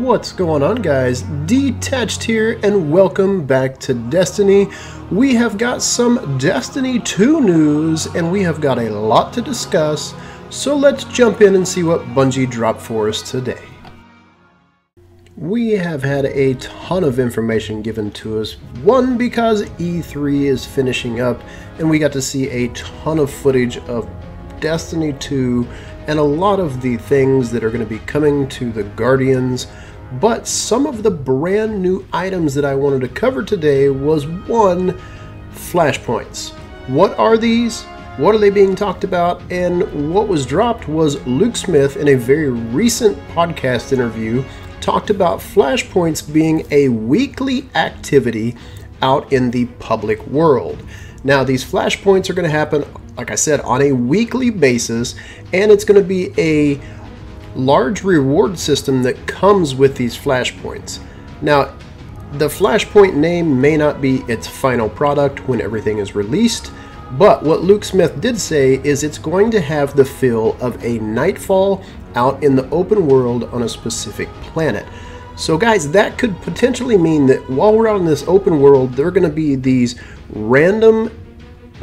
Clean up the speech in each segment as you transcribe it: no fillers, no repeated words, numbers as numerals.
What's going on, guys? Detached here, and welcome back to Destiny. We have got some Destiny 2 news, and we have got a lot to discuss, so let's jump in and see what Bungie dropped for us today. We have had a ton of information given to us. One, because E3 is finishing up, and we got to see a ton of footage of Destiny 2 and a lot of the things that are going to be coming to the Guardians. But some of the brand new items that I wanted to cover today was one, Flashpoints. What are these? What are they being talked about? And what was dropped was Luke Smith in a very recent podcast interview talked about Flashpoints being a weekly activity out in the public world. Now, these Flashpoints are going to happen, like I said, on a weekly basis, and it's going to be a large reward system that comes with these Flashpoints. Now, the Flashpoint name may not be its final product when everything is released, but what Luke Smith did say is it's going to have the feel of a Nightfall out in the open world on a specific planet. So guys, that could potentially mean that while we're out in this open world, there are going to be these random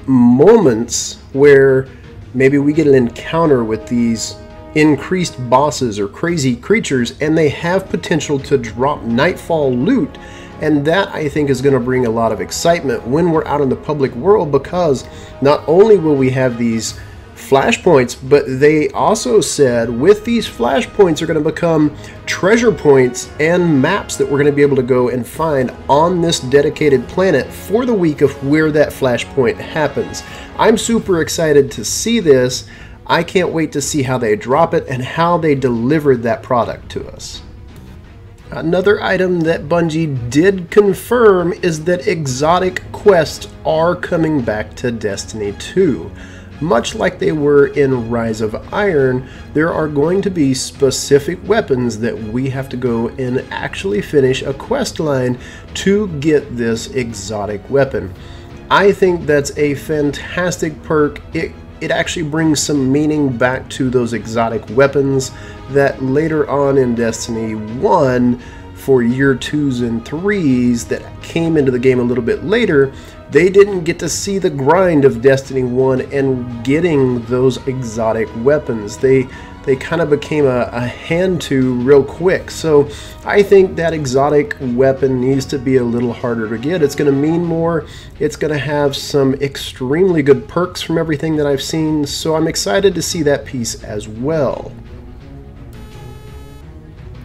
moments where maybe we get an encounter with these increased bosses or crazy creatures, and they have potential to drop Nightfall loot. And that, I think, is going to bring a lot of excitement when we're out in the public world, because not only will we have these Flashpoints, but they also said with these Flashpoints are going to become treasure points and maps that we're going to be able to go and find on this dedicated planet for the week of where that Flashpoint happens. I'm super excited to see this. I can't wait to see how they drop it and how they delivered that product to us. Another item that Bungie did confirm is that exotic quests are coming back to Destiny 2. Much like they were in Rise of Iron, there are going to be specific weapons that we have to go and actually finish a quest line to get this exotic weapon. I think that's a fantastic perk. It actually brings some meaning back to those exotic weapons that later on in Destiny 1, for year 2s and 3s that came into the game a little bit later, they didn't get to see the grind of Destiny 1 and getting those exotic weapons. They kind of became a hand to real quick. So I think that exotic weapon needs to be a little harder to get. It's going to mean more. It's going to have some extremely good perks from everything that I've seen. So I'm excited to see that piece as well.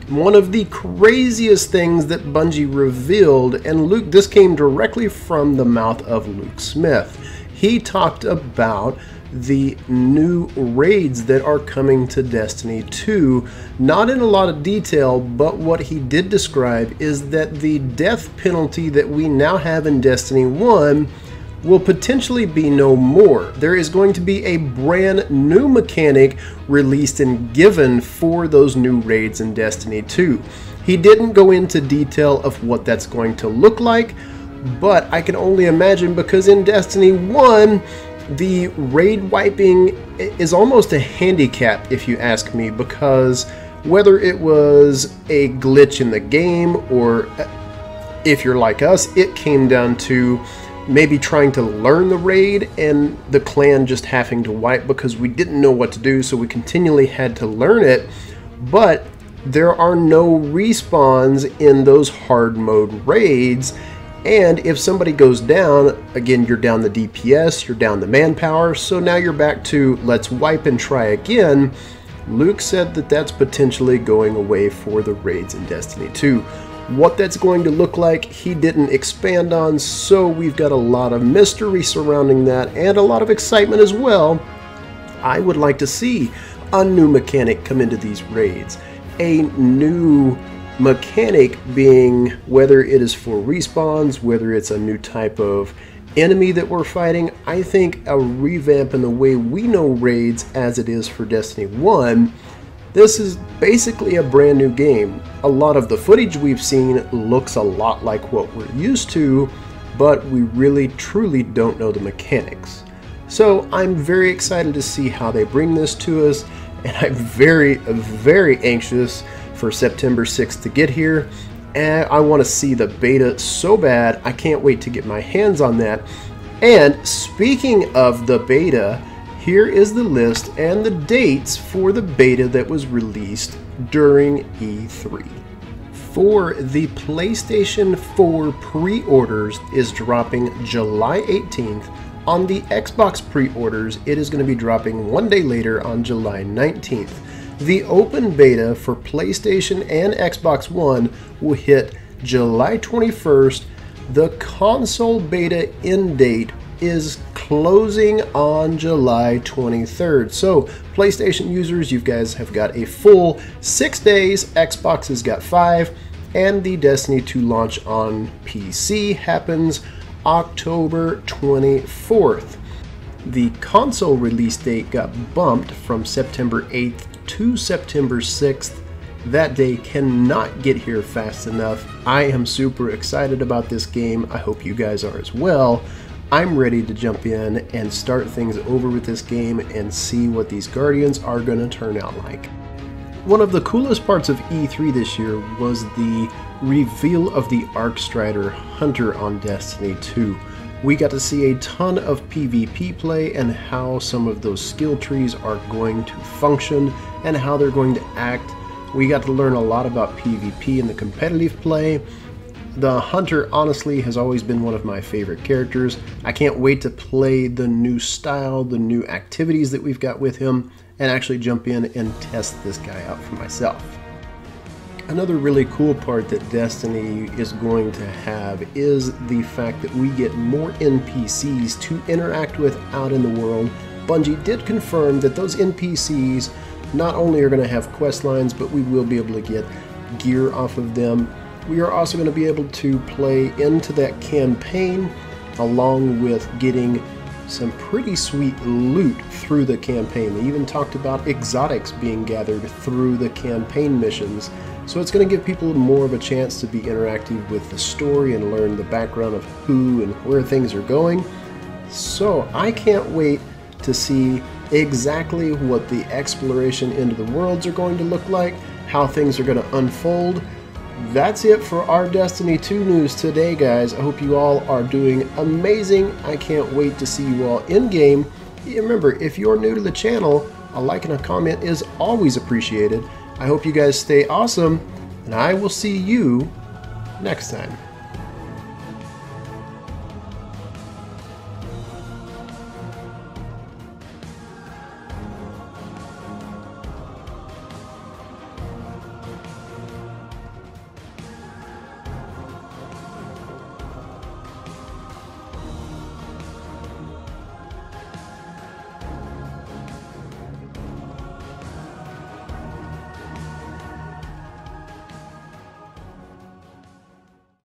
One of the craziest things that Bungie revealed, and Luke, this came directly from the mouth of Luke Smith. He talked about the new raids that are coming to Destiny 2. Not in a lot of detail, but what he did describe is that the death penalty that we now have in Destiny 1 will potentially be no more. There is going to be a brand new mechanic released and given for those new raids in Destiny 2. He didn't go into detail of what that's going to look like, but I can only imagine, because in Destiny 1, the raid wiping is almost a handicap, if you ask me, because whether it was a glitch in the game or if you're like us, it came down to maybe trying to learn the raid and the clan just having to wipe because we didn't know what to do, so we continually had to learn it. But there are no respawns in those hard mode raids, and if somebody goes down, again, you're down the DPS, you're down the manpower, so now you're back to let's wipe and try again. Luke said that that's potentially going away for the raids in Destiny 2. What that's going to look like, he didn't expand on, so we've got a lot of mystery surrounding that and a lot of excitement as well. I would like to see a new mechanic come into these raids. A new mechanic being, whether it is for respawns, whether it's a new type of enemy that we're fighting. I think a revamp in the way we know raids as it is for Destiny 1. This is basically a brand new game. A lot of the footage we've seen looks a lot like what we're used to, but we really truly don't know the mechanics. So I'm very excited to see how they bring this to us, and I'm very, very anxious for September 6th to get here. And I want to see the beta so bad. I can't wait to get my hands on that. And speaking of the beta, here is the list and the dates for the beta that was released during E3. For the PlayStation 4 pre-orders is dropping July 18th. On the Xbox pre-orders, it is going to be dropping one day later on July 19th. The open beta for PlayStation and Xbox One will hit July 21st. The console beta end date is closing on July 23rd. So PlayStation users, you guys have got a full 6 days. Xbox has got 5, and the Destiny 2 launch on PC happens October 24th. The console release date got bumped from September 8th to September 6th. That day cannot get here fast enough. I am super excited about this game. I hope you guys are as well. I'm ready to jump in and start things over with this game and see what these Guardians are going to turn out like. One of the coolest parts of E3 this year was the reveal of the Arcstrider Hunter on Destiny 2. We got to see a ton of PvP play and how some of those skill trees are going to function and how they're going to act. We got to learn a lot about PvP and the competitive play. The Hunter honestly has always been one of my favorite characters. I can't wait to play the new style, the new activities that we've got with him, and actually jump in and test this guy out for myself. Another really cool part that Destiny is going to have is the fact that we get more NPCs to interact with out in the world. Bungie did confirm that those NPCs not only are going to have quest lines, but we will be able to get gear off of them. We are also going to be able to play into that campaign, along with getting some pretty sweet loot through the campaign. They even talked about exotics being gathered through the campaign missions. So it's going to give people more of a chance to be interactive with the story and learn the background of who and where things are going. So I can't wait to see exactly what the exploration into the worlds are going to look like, how things are going to unfold. That's it for our Destiny 2 news today, guys. I hope you all are doing amazing. I can't wait to see you all in-game. Remember, if you're new to the channel, a like and a comment is always appreciated. I hope you guys stay awesome, and I will see you next time.